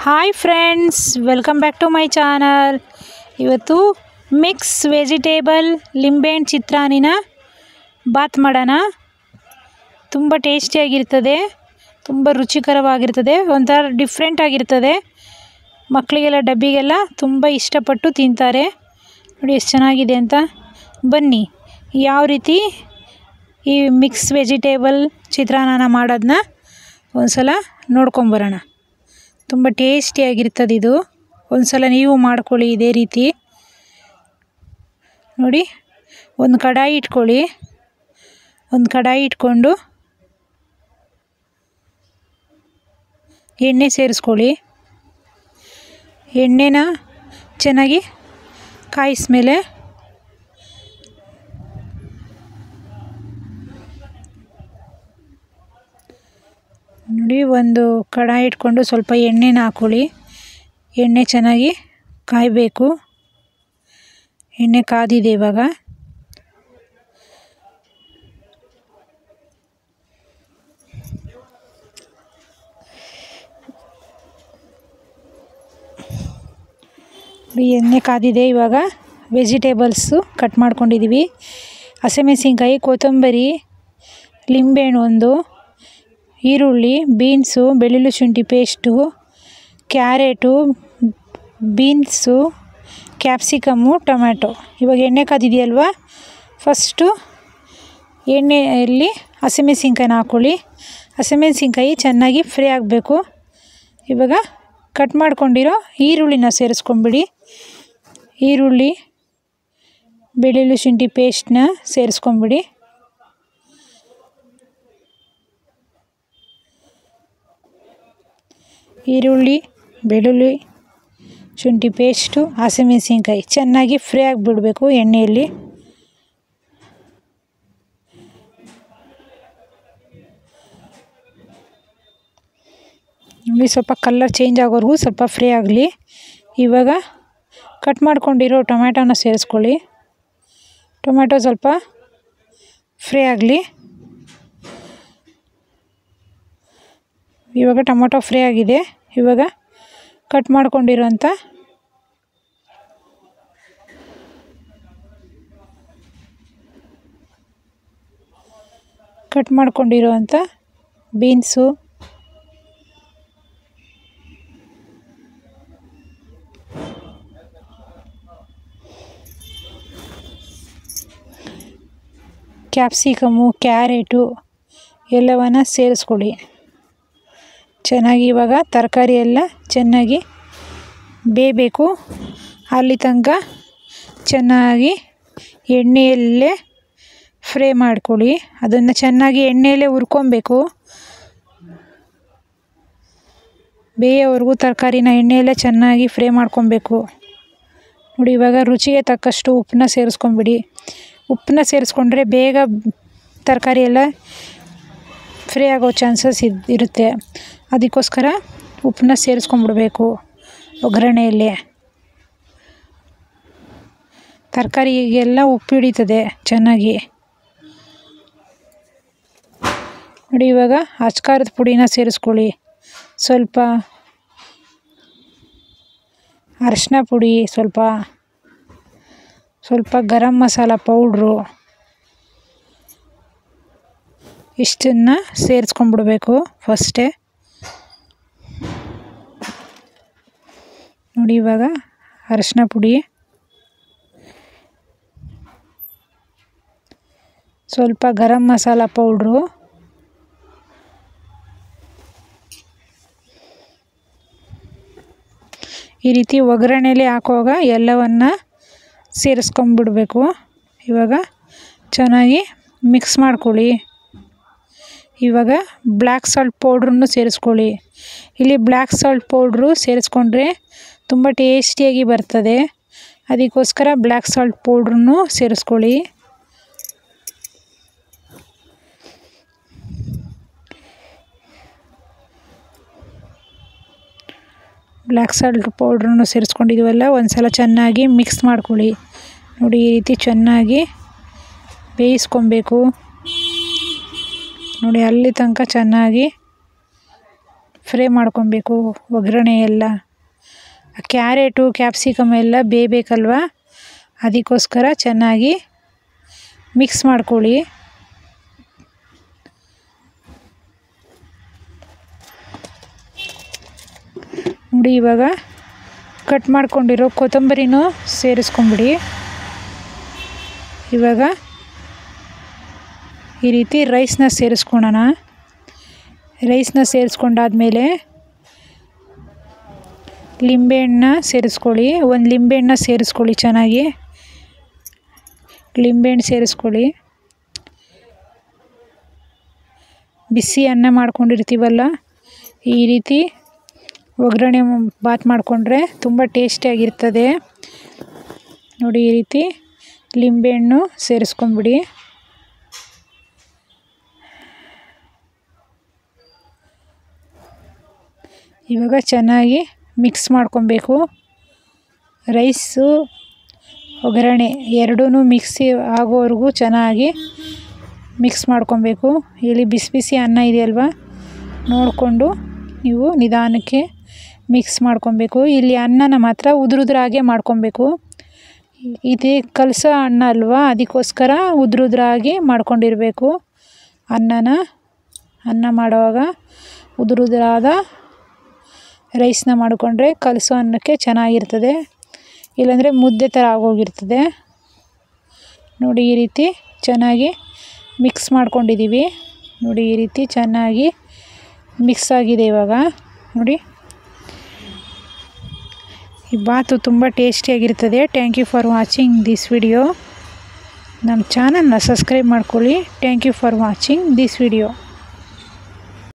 Hi friends, welcome back to my channel. ಇವತ್ತು mix vegetable ಲಿಂಬೆಹಣ್ಣು ಚಿತ್ರಾನ್ನ ಬಾತ್ ಮಾಡೋಣ. ತುಂಬ ಟೇಸ್ಟಿಯಾಗಿರ್ತದೆ, ತುಂಬ ರುಚಿಕರವಾಗಿರ್ತದೆ, ಒಂಥರ ಡಿಫ್ರೆಂಟ್ ಆಗಿರ್ತದೆ. ಮಕ್ಕಳಿಗೆಲ್ಲ ಡಬ್ಬಿಗೆಲ್ಲ ತುಂಬ ಇಷ್ಟಪಟ್ಟು ತಿಂತಾರೆ. ನೋಡಿ ಎಷ್ಟು ಚೆನ್ನಾಗಿದೆ ಅಂತ. ಬನ್ನಿ ಯಾವ ರೀತಿ ಈ ಮಿಕ್ಸ್ ವೆಜಿಟೇಬಲ್ ಚಿತ್ರಾನ್ನ ಮಾಡೋದನ್ನ ಒಂದು ಸಲ ನೋಡ್ಕೊಂಬರೋಣ. ತುಂಬ ಟೇಸ್ಟಿಯಾಗಿರ್ತದೆ ಇದು. ಒಂದು ಸಲ ನೀವು ಮಾಡ್ಕೊಳ್ಳಿ ಇದೇ ರೀತಿ. ನೋಡಿ, ಒಂದು ಕಡಾಯಿ ಇಟ್ಕೊಳ್ಳಿ. ಒಂದು ಕಡಾಯಿ ಇಟ್ಕೊಂಡು ಎಣ್ಣೆ ಸೇರಿಸ್ಕೊಳ್ಳಿ. ಎಣ್ಣೆನ ಚೆನ್ನಾಗಿ ಕಾಯಿಸ್ಮೇಲೆ ನೋಡಿ, ಒಂದು ಕಡಾಯಿ ಇಟ್ಕೊಂಡು ಸ್ವಲ್ಪ ಎಣ್ಣೆನ ಹಾಕ್ಕೊಳ್ಳಿ. ಎಣ್ಣೆ ಚೆನ್ನಾಗಿ ಕಾಯಬೇಕು. ಎಣ್ಣೆ ಕಾದಿದೆ ಇವಾಗ. ಎಣ್ಣೆ ಕಾದಿದೆ. ಇವಾಗ ವೆಜಿಟೇಬಲ್ಸು ಕಟ್ ಮಾಡ್ಕೊಂಡಿದ್ದೀವಿ. ಹಸಿಮೆಣಸಿನ್ಕಾಯಿ, ಕೊತ್ತಂಬರಿ, ಲಿಂಬೆಹಣ್ಣು ಒಂದು, ಈರುಳ್ಳಿ, ಬೀನ್ಸು, ಬೆಳ್ಳುಳ್ಳಿ ಶುಂಠಿ paste, carrot, beans, capsicum, tomato. ಇವಾಗ ಎಣ್ಣೆ ಕಾದಿದೆಯಲ್ವ, ಫಸ್ಟು ಎಣ್ಣೆಯಲ್ಲಿ ಹಸಿಮೆಣಸಿನ್ಕಾಯಿನ ಹಾಕ್ಕೊಳ್ಳಿ. ಹಸಿಮೆಣಸಿನ್ಕಾಯಿ ಚೆನ್ನಾಗಿ ಫ್ರೈ ಆಗಬೇಕು. ಇವಾಗ ಕಟ್ ಮಾಡ್ಕೊಂಡಿರೋ ಈರುಳ್ಳಿನ ಸೇರಿಸ್ಕೊಂಬಿಡಿ. ಈರುಳ್ಳಿ, ಬೆಳ್ಳುಳ್ಳಿ ಶುಂಠಿ ಪೇಸ್ಟನ್ನ ಸೇರಿಸ್ಕೊಂಬಿಡಿ. ಈರುಳ್ಳಿ, ಬೆಳ್ಳುಳ್ಳಿ ಶುಂಠಿ ಪೇಸ್ಟು, ಹಸಿಮೆಣಸಿನ್ಕಾಯಿ ಚೆನ್ನಾಗಿ ಫ್ರೈ ಆಗಿಬಿಡಬೇಕು ಎಣ್ಣೆಯಲ್ಲಿ. ನೋಡಿ, ಸ್ವಲ್ಪ ಕಲರ್ ಚೇಂಜ್ ಆಗೋವರೆಗೂ ಸ್ವಲ್ಪ ಫ್ರೈ ಆಗಲಿ. ಇವಾಗ ಕಟ್ ಮಾಡ್ಕೊಂಡಿರೋ ಟೊಮ್ಯಾಟೋನ ಸೇರಿಸ್ಕೊಳ್ಳಿ. ಟೊಮ್ಯಾಟೊ ಸ್ವಲ್ಪ ಫ್ರೈ ಆಗಲಿ. ಇವಾಗ ಟೊಮೊಟೊ ಫ್ರೈ ಆಗಿದೆ. ಇವಾಗ ಕಟ್ ಮಾಡ್ಕೊಂಡಿರೋಂಥ ಬೀನ್ಸು, ಕ್ಯಾಪ್ಸಿಕಮ್ಮು, ಕ್ಯಾರೆಟು ಎಲ್ಲವನ್ನು ಸೇರಿಸ್ಕೊಳ್ಳಿ. ಚೆನ್ನಾಗಿ ಇವಾಗ ತರಕಾರಿ ಎಲ್ಲ ಚೆನ್ನಾಗಿ ಬೇಯಬೇಕು. ಅಲ್ಲಿ ತನಕ ಚೆನ್ನಾಗಿ ಎಣ್ಣೆಯಲ್ಲೇ ಫ್ರೈ ಮಾಡ್ಕೊಳ್ಳಿ. ಅದನ್ನು ಚೆನ್ನಾಗಿ ಎಣ್ಣೆಯಲ್ಲೇ ಹುರ್ಕೊಬೇಕು. ಬೇಯೋವರೆಗೂ ತರಕಾರಿನ ಎಣ್ಣೆಯಲ್ಲೇ ಚೆನ್ನಾಗಿ ಫ್ರೈ ಮಾಡ್ಕೊಬೇಕು. ನೋಡಿ, ಇವಾಗ ರುಚಿಗೆ ತಕ್ಕಷ್ಟು ಉಪ್ಪನ್ನ ಸೇರಿಸ್ಕೊಂಬಿಡಿ. ಉಪ್ಪನ್ನ ಸೇರಿಸ್ಕೊಂಡ್ರೆ ಬೇಗ ತರಕಾರಿ ಎಲ್ಲ ಫ್ರೈ ಆಗೋ ಚಾನ್ಸಸ್ ಇರುತ್ತೆ. ಅದಕ್ಕೋಸ್ಕರ ಉಪ್ಪನ್ನ ಸೇರಿಸ್ಕೊಂಬಿಡ್ಬೇಕು ಒಗ್ಗರಣೆಯಲ್ಲಿ. ತರಕಾರಿಗೆಲ್ಲ ಉಪ್ಪು ಹಿಡಿತದೆ ಚೆನ್ನಾಗಿ. ನೋಡಿ, ಇವಾಗ ಅಚ್ಕಾರದ ಪುಡಿನ ಸೇರಿಸ್ಕೊಳ್ಳಿ. ಸ್ವಲ್ಪ ಅರಿಶಿನ ಪುಡಿ, ಸ್ವಲ್ಪ ಗರಂ ಮಸಾಲ ಪೌಡ್ರು, ಇಷ್ಟನ್ನು ಸೇರಿಸ್ಕೊಂಡ್ಬಿಡ್ಬೇಕು ಫಸ್ಟೇ. ನೋಡಿ, ಇವಾಗ ಅರಿಶಿನ ಪುಡಿ, ಸ್ವಲ್ಪ ಗರಂ ಮಸಾಲ ಪೌಡ್ರು, ಈ ರೀತಿ ಒಗ್ಗರಣೆಯಲ್ಲಿ ಹಾಕುವಾಗ ಎಲ್ಲವನ್ನು ಸೇರಿಸ್ಕೊಂಬಿಡ್ಬೇಕು. ಇವಾಗ ಚೆನ್ನಾಗಿ ಮಿಕ್ಸ್ ಮಾಡ್ಕೊಳ್ಳಿ. ಇವಾಗ ಬ್ಲ್ಯಾಕ್ ಸಾಲ್ಟ್ ಪೌಡ್ರನ್ನು ಸೇರಿಸ್ಕೊಳ್ಳಿ. ಇಲ್ಲಿ ಬ್ಲ್ಯಾಕ್ ಸಾಲ್ಟ್ ಪೌಡ್ರು ಸೇರಿಸ್ಕೊಂಡ್ರೆ ತುಂಬ ಟೇಸ್ಟಿಯಾಗಿ ಬರ್ತದೆ. ಅದಕ್ಕೋಸ್ಕರ ಬ್ಲ್ಯಾಕ್ ಸಾಲ್ಟ್ ಪೌಡ್ರನ್ನು ಸೇರಿಸ್ಕೊಳ್ಳಿ. ಬ್ಲ್ಯಾಕ್ ಸಾಲ್ಟ್ ಪೌಡ್ರನ್ನು ಸೇರಿಸ್ಕೊಂಡಿದ್ದೀವಲ್ಲ, ಒಂದು ಸಲ ಚೆನ್ನಾಗಿ ಮಿಕ್ಸ್ ಮಾಡ್ಕೊಳ್ಳಿ. ನೋಡಿ, ಈ ರೀತಿ ಚೆನ್ನಾಗಿ ಬೇಯಿಸ್ಕೊಬೇಕು. ನೋಡಿ, ಅಲ್ಲಿ ತನಕ ಚೆನ್ನಾಗಿ ಫ್ರೈ ಮಾಡ್ಕೊಬೇಕು. ಒಗ್ಗರಣೆ ಎಲ್ಲ ಕ್ಯಾರೆಟು ಕ್ಯಾಪ್ಸಿಕಮ್ ಎಲ್ಲ ಬೇಯಬೇಕಲ್ವ, ಅದಕ್ಕೋಸ್ಕರ ಚೆನ್ನಾಗಿ ಮಿಕ್ಸ್ ಮಾಡ್ಕೊಳ್ಳಿ. ನೋಡಿ ಇವಾಗ ಕಟ್ ಮಾಡ್ಕೊಂಡಿರೋ ಕೊತ್ತಂಬರಿನೂ ಸೇರಿಸ್ಕೊಂಬಿಡಿ. ಇವಾಗ ಈ ರೀತಿ ರೈಸ್ನ ಸೇರಿಸ್ಕೊಳ್ಳೋಣ. ರೈಸ್ನ ಸೇರಿಸ್ಕೊಂಡಾದ್ಮೇಲೆ ಲಿಂಬೆಹಣ್ಣ ಸೇರಿಸ್ಕೊಳ್ಳಿ. ಒಂದು ಲಿಂಬೆಹಣ್ಣ ಸೇರಿಸ್ಕೊಳ್ಳಿ. ಚೆನ್ನಾಗಿ ಲಿಂಬೆಹಣ್ಣು ಸೇರಿಸ್ಕೊಳ್ಳಿ. ಬಿಸಿ ಅನ್ನ ಮಾಡ್ಕೊಂಡಿರ್ತೀವಲ್ಲ, ಈ ರೀತಿ ಒಗ್ಗರಣೆ ಬಾತ್ ಮಾಡಿಕೊಂಡ್ರೆ ತುಂಬ ಟೇಸ್ಟಿಯಾಗಿರ್ತದೆ. ನೋಡಿ ಈ ರೀತಿ ಲಿಂಬೆಹಣ್ಣು ಸೇರಿಸ್ಕೊಂಬಿಡಿ. ಇವಾಗ ಚೆನ್ನಾಗಿ ಮಿಕ್ಸ್ ಮಾಡ್ಕೊಬೇಕು. ರೈಸು ಒಗ್ಗರಣೆ ಎರಡೂ ಮಿಕ್ಸಿ ಆಗೋವರೆಗೂ ಚೆನ್ನಾಗಿ ಮಿಕ್ಸ್ ಮಾಡ್ಕೊಬೇಕು. ಇಲ್ಲಿ ಬಿಸಿ ಬಿಸಿ ಅನ್ನ ಇದೆಯಲ್ವ, ನೋಡಿಕೊಂಡು ನೀವು ನಿಧಾನಕ್ಕೆ ಮಿಕ್ಸ್ ಮಾಡ್ಕೊಬೇಕು. ಇಲ್ಲಿ ಅನ್ನನ ಮಾತ್ರ ಉದುರುದ್ರಾಗೆ ಮಾಡ್ಕೊಬೇಕು. ಇದು ಕಲಸೋ ಅನ್ನ ಅಲ್ವಾ, ಅದಕ್ಕೋಸ್ಕರ ಉದುರುದ್ರಾಗಿ ಮಾಡ್ಕೊಂಡಿರಬೇಕು. ಅನ್ನ ಮಾಡುವಾಗ ಉದುರುದ್ರಾದ ರೈಸ್ನ ಮಾಡಿಕೊಂಡ್ರೆ ಕಲಸೋ ಅನ್ನಕ್ಕೆ ಚೆನ್ನಾಗಿರ್ತದೆ, ಇಲ್ಲಾಂದರೆ ಮುದ್ದೆ ಥರ ಆಗೋಗಿರ್ತದೆ. ನೋಡಿ ಈ ರೀತಿ ಚೆನ್ನಾಗಿ ಮಿಕ್ಸ್ ಮಾಡ್ಕೊಂಡಿದ್ದೀವಿ. ನೋಡಿ ಈ ರೀತಿ ಚೆನ್ನಾಗಿ ಮಿಕ್ಸ್ ಆಗಿದೆ. ಇವಾಗ ನೋಡಿ ಈ ಬಾತು ತುಂಬ ಟೇಸ್ಟಿಯಾಗಿರ್ತದೆ. Thank you for watching this video. ನಮ್ಮ ಚಾನಲ್ನ ಸಬ್ಸ್ಕ್ರೈಬ್ ಮಾಡ್ಕೊಳ್ಳಿ. Thank you for watching this video.